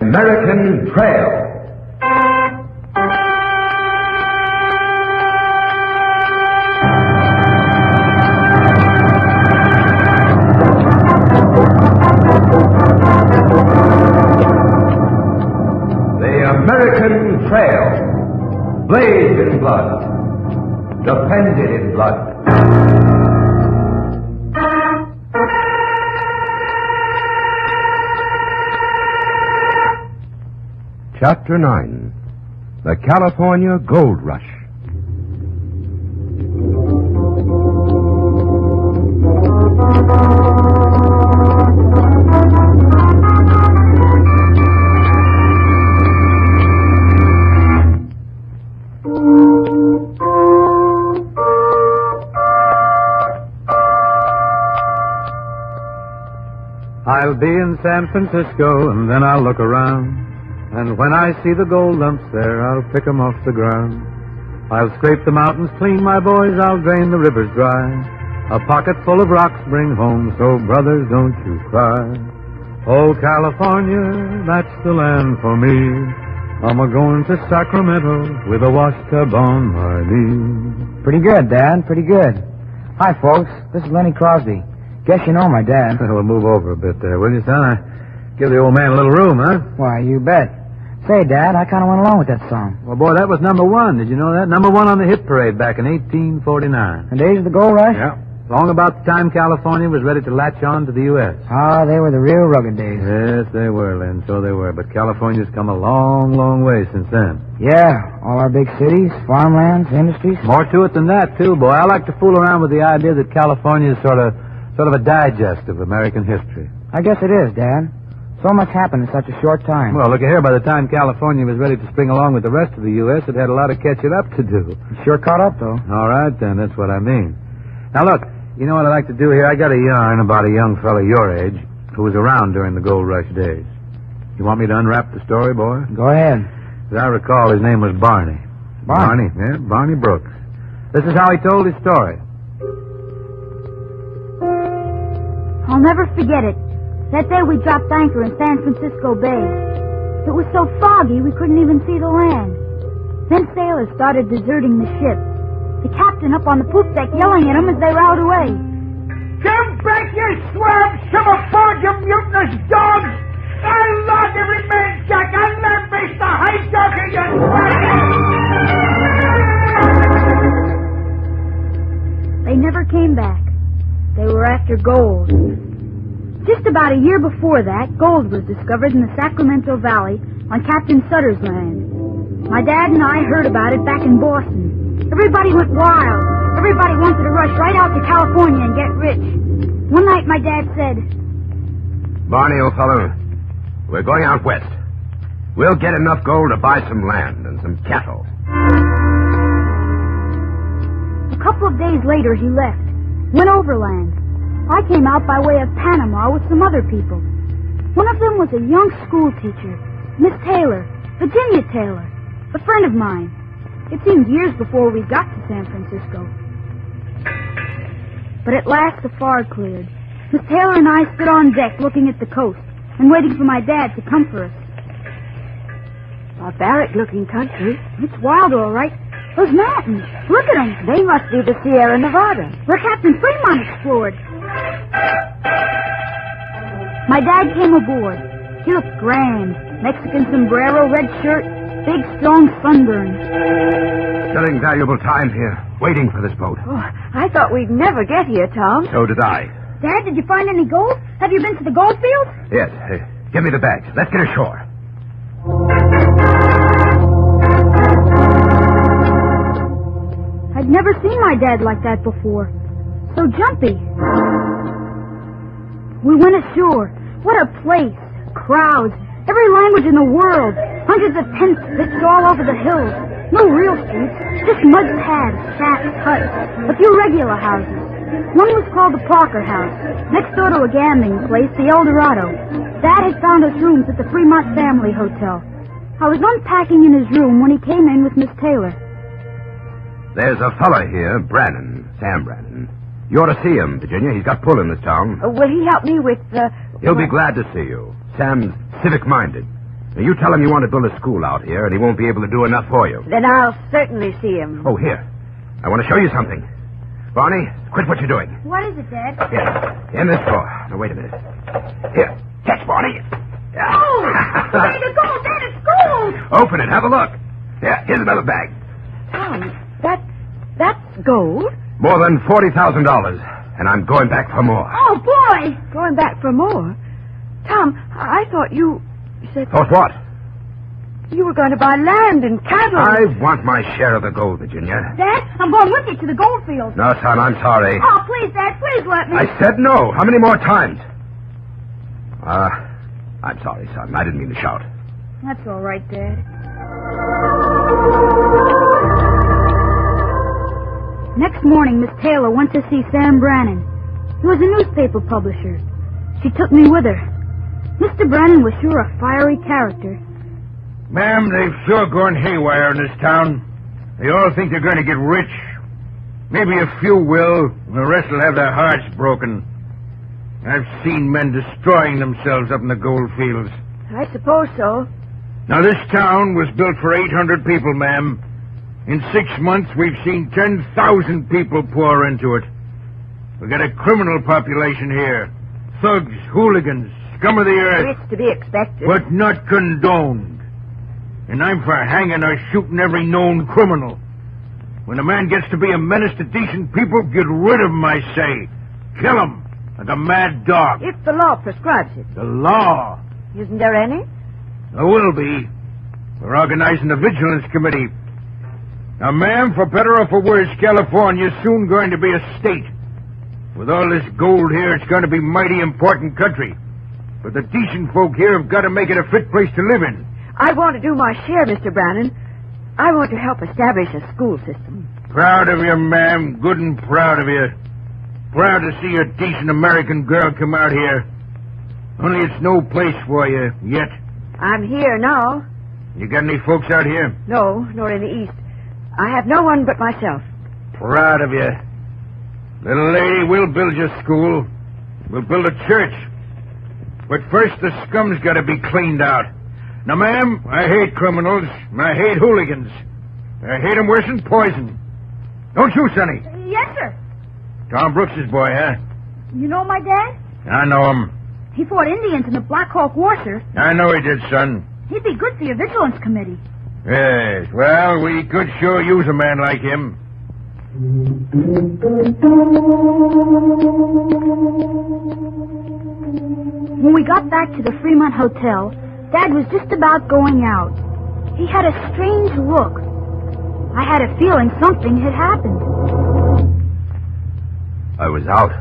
American Trail. American Trail, blazed in blood, defended in blood. Chapter 9, The California Gold Rush. I'll be in San Francisco, and then I'll look around. And when I see the gold lumps there, I'll pick 'em off the ground. I'll scrape the mountains clean, my boys, I'll drain the rivers dry. A pocket full of rocks bring home, so brothers, don't you cry. Oh, California, that's the land for me. I'm a-going to Sacramento with a washtub on my knee. Pretty good, Dad, pretty good. Hi, folks, this is Bing Crosby. Guess you know my dad. We'll move over a bit there, will you, son? Give the old man a little room, huh? Why, you bet. Say, Dad, I kind of went along with that song. Well, boy, that was number one. Did you know that? Number one on the hit parade back in 1849. The days of the gold rush? Yeah. Long about the time California was ready to latch on to the U.S. Ah, they were the real rugged days. Yes, they were, Lynn, so they were. But California's come a long, long way since then. Yeah, all our big cities, farmlands, industries. More to it than that, too, boy. I like to fool around with the idea that California is sort of a digest of American history. I guess it is, Dad. So much happened in such a short time. Well, look here. By the time California was ready to spring along with the rest of the U.S., it had a lot of catching up to do. It sure caught up, though. All right, then. That's what I mean. Now, look. You know what I like to do here? I got a yarn about a young fellow your age who was around during the gold rush days. You want me to unwrap the story, boy? Go ahead. As I recall, his name was Barney. Barney? Yeah, Barney Brooks. This is how he told his story. I'll never forget it. That day we dropped anchor in San Francisco Bay. It was so foggy we couldn't even see the land. Then sailors started deserting the ship. The captain up on the poop deck yelling at them as they rowed away. Come back, you swabs! Come aboard, you mutinous dogs! I'll lock every man, Jack! I'll not face the hijacker, you swabs! They never came back. They were after gold. Just about a year before that, gold was discovered in the Sacramento Valley on Captain Sutter's land. My dad and I heard about it back in Boston. Everybody went wild. Everybody wanted to rush right out to California and get rich. One night my dad said, Barney, old fellow, we're going out west. We'll get enough gold to buy some land and some cattle. A couple of days later he left. Went overland. I came out by way of Panama with some other people. One of them was a young school teacher, Miss Taylor, Virginia Taylor, a friend of mine. It seemed years before we got to San Francisco. But at last the fog cleared. Miss Taylor and I stood on deck looking at the coast and waiting for my dad to come for us. Barbaric-looking country. It's wild, all right. Those mountains. Look at them. They must be the Sierra Nevada. Where Captain Fremont explored. My dad came aboard. He looked grand. Mexican sombrero, red shirt, big, strong sunburn. Killing valuable time here, waiting for this boat. Oh, I thought we'd never get here, Tom. So did I. Dad, did you find any gold? Have you been to the gold fields? Yes. Give me the bags. Let's get ashore. I'd never seen my dad like that before. So jumpy. We went ashore. What a place. Crowds. Every language in the world. Hundreds of tents pitched all over the hills. No real streets. Just mud paths, shacks, huts. A few regular houses. One was called the Parker House. Next door to a gambling place, the El Dorado. Dad had found us rooms at the Fremont Family Hotel. I was unpacking in his room when he came in with Miss Taylor. There's a fella here, Brannon, Sam Brannon. You ought to see him, Virginia. He's got pull in this town. Will he help me with He'll be glad to see you. Sam's civic-minded. Now, you tell him you want to build a school out here, and he won't be able to do enough for you. Then I'll certainly see him. Oh, here. I want to show you something. Barney, quit what you're doing. What is it, Dad? Here, in this drawer. Now, wait a minute. Here, catch, Barney. Oh! Ready to go, Dad, it's gold! Open it, have a look. Here, here's another bag. Tom, that's gold? More than $40,000, and I'm going back for more. Oh, boy! Going back for more? Tom, I thought you said... Thought what? You were going to buy land and cattle. I want my share of the gold, Virginia. Dad, I'm going with you to the gold field. No, son, I'm sorry. Oh, please, Dad, please let me. I said no. How many more times? I'm sorry, son. I didn't mean to shout. That's all right, Dad. Next morning, Miss Taylor went to see Sam Brannan. He was a newspaper publisher. She took me with her. Mr. Brannan was sure a fiery character. Ma'am, they've sure gone haywire in this town. They all think they're going to get rich. Maybe a few will, and the rest will have their hearts broken. I've seen men destroying themselves up in the gold fields. I suppose so. Now, this town was built for 800 people, ma'am. In 6 months, we've seen 10,000 people pour into it. We've got a criminal population here. Thugs, hooligans, scum of the earth. It's to be expected. But not condoned. And I'm for hanging or shooting every known criminal. When a man gets to be a menace to decent people, get rid of him, I say. Kill him, like a mad dog. If the law prescribes it. The law. Isn't there any? There will be. We're organizing a vigilance committee. Now, ma'am, for better or for worse, California's soon going to be a state. With all this gold here, it's going to be a mighty important country. But the decent folk here have got to make it a fit place to live in. I want to do my share, Mr. Brannan. I want to help establish a school system. Proud of you, ma'am. Good and proud of you. Proud to see a decent American girl come out here. Only it's no place for you yet. I'm here now. You got any folks out here? No, nor in the East. I have no one but myself. Proud of you. Little lady, we'll build your school. We'll build a church. But first, the scum's got to be cleaned out. Now, ma'am, I hate criminals. I hate hooligans. I hate them worse than poison. Don't you, Sonny? Yes, sir. Tom Brooks's boy, huh? You know my dad? I know him. He fought Indians in the Black Hawk War, sir. I know he did, son. He'd be good for your vigilance committee. Yes, well, we could sure use a man like him. When we got back to the Fremont Hotel, Dad was just about going out. He had a strange look. I had a feeling something had happened. I was out.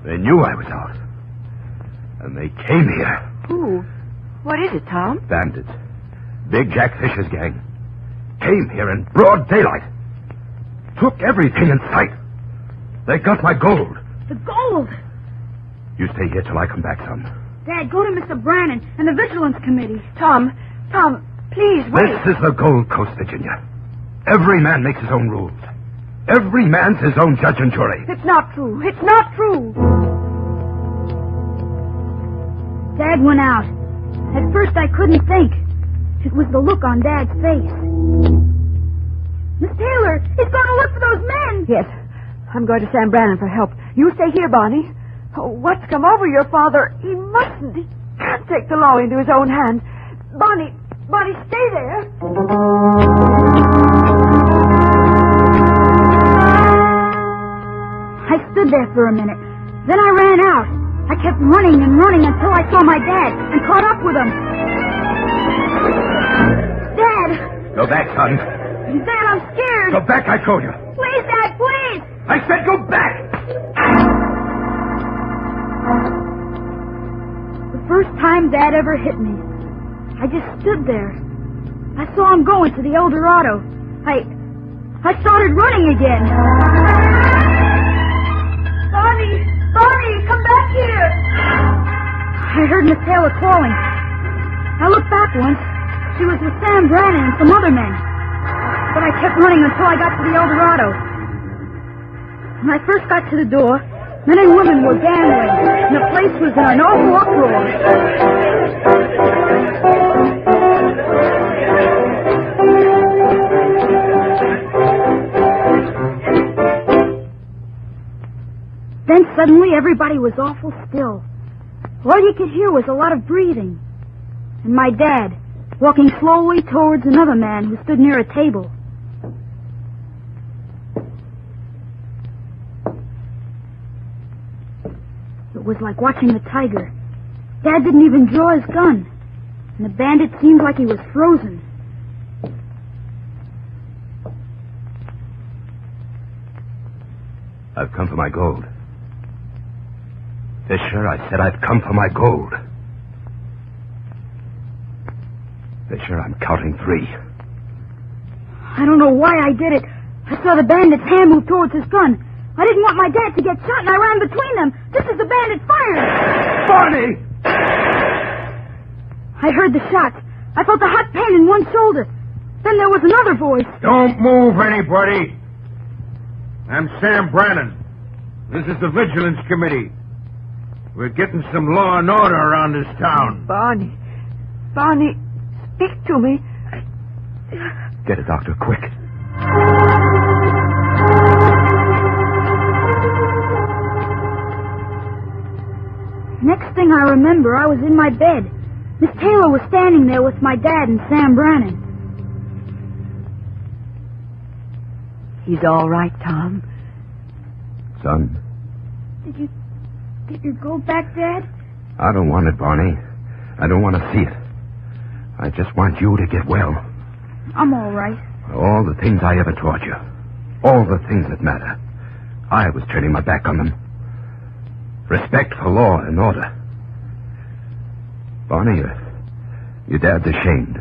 They knew I was out. And they came here. Who? What is it, Tom? Bandits. Big Jack Fisher's gang. Came here in broad daylight. Took everything in sight. They got my gold. The gold! You stay here till I come back, son. Dad, go to Mr. Brannan and the vigilance committee. Tom, please wait. This is the Gold Coast, Virginia. Every man makes his own rules. Every man's his own judge and jury. It's not true. It's not true. Dad went out. At first I couldn't think. It was the look on Dad's face. Miss Taylor, he's going to look for those men. Yes, I'm going to Sam Brannan for help. You stay here, Bonnie. Oh, what's come over your father? He mustn't. He can't take the law into his own hands. Bonnie, stay there. I stood there for a minute. Then I ran out. I kept running and running until I saw my dad and caught up with him. Dad! Go back, son. Dad, I'm scared. Go back, I told you. Please, Dad, please! I said go back! The first time Dad ever hit me, I just stood there. I saw him going to the El Dorado. I started running again. Bonnie, come back here! I heard Miss Taylor calling. I looked back once. She was with Sam Brannan and some other men. But I kept running until I got to the El Dorado. When I first got to the door, men and women were gambling, and the place was in an awful uproar. Suddenly, everybody was awful still. All you could hear was a lot of breathing. And my dad, walking slowly towards another man who stood near a table. It was like watching a tiger. Dad didn't even draw his gun. And the bandit seemed like he was frozen. I've come for my gold. Fisher, I said I've come for my gold. Fisher, I'm counting 3. I don't know why I did it. I saw the bandit's hand move towards his gun. I didn't want my dad to get shot, and I ran between them. This is the bandit firing. Barney! I heard the shots. I felt a hot pain in one shoulder. Then there was another voice. Don't move, anybody. I'm Sam Brannan. This is the Vigilance Committee. We're getting some law and order around this town. Barney, speak to me. Get a doctor, quick. Next thing I remember, I was in my bed. Miss Taylor was standing there with my dad and Sam Brannan. He's all right, Tom. Son, Did you get your gold back, Dad? I don't want it, Barney. I don't want to see it. I just want you to get well. I'm all right. All the things I ever taught you. All the things that matter. I was turning my back on them. Respect for law and order. Barney, your dad's ashamed.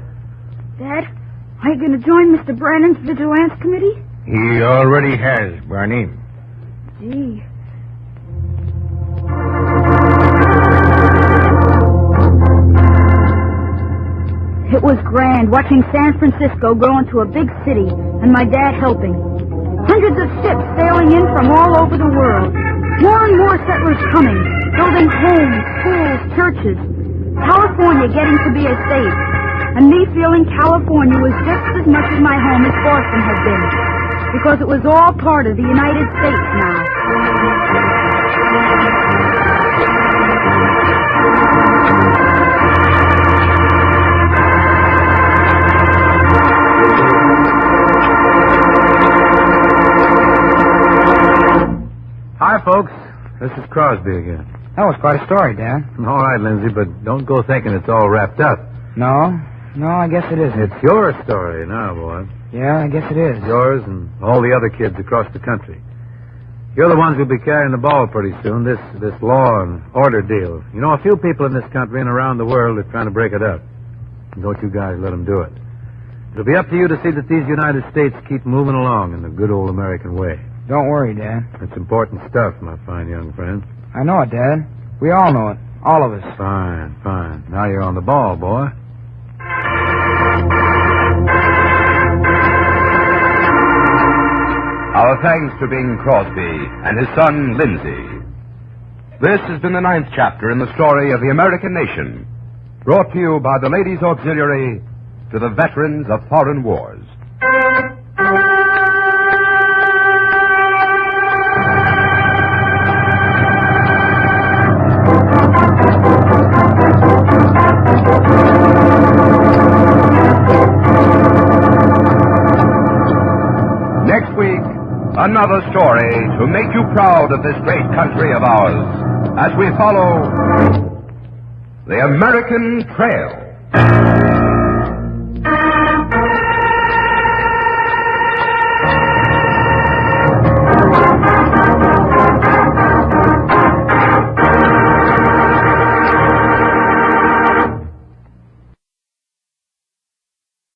Dad, are you going to join Mr. Brannan's Vigilance Committee? He already has, Barney. Gee. It was grand watching San Francisco grow into a big city and my dad helping. Hundreds of ships sailing in from all over the world. More and more settlers coming, building homes, schools, churches. California getting to be a state. And me feeling California was just as much as my home as Boston had been. Because it was all part of the United States now. Hi, folks. This is Crosby again. That was quite a story, Dad. All right, Lindsay, but don't go thinking it's all wrapped up. No, I guess it isn't. It's your story now, boy. Yeah, I guess it is. Yours and all the other kids across the country. You're the ones who'll be carrying the ball pretty soon, this law and order deal. You know, a few people in this country and around the world are trying to break it up. Don't you guys let them do it. It'll be up to you to see that these United States keep moving along in the good old American way. Don't worry, Dad. It's important stuff, my fine young friend. I know it, Dad. We all know it. All of us. Fine. Now you're on the ball, boy. Our thanks to Bing Crosby and his son, Lindsay. This has been the 9th chapter in the story of the American nation, brought to you by the Ladies' Auxiliary to the veterans of foreign wars. Next week, another story to make you proud of this great country of ours as we follow the American Trail.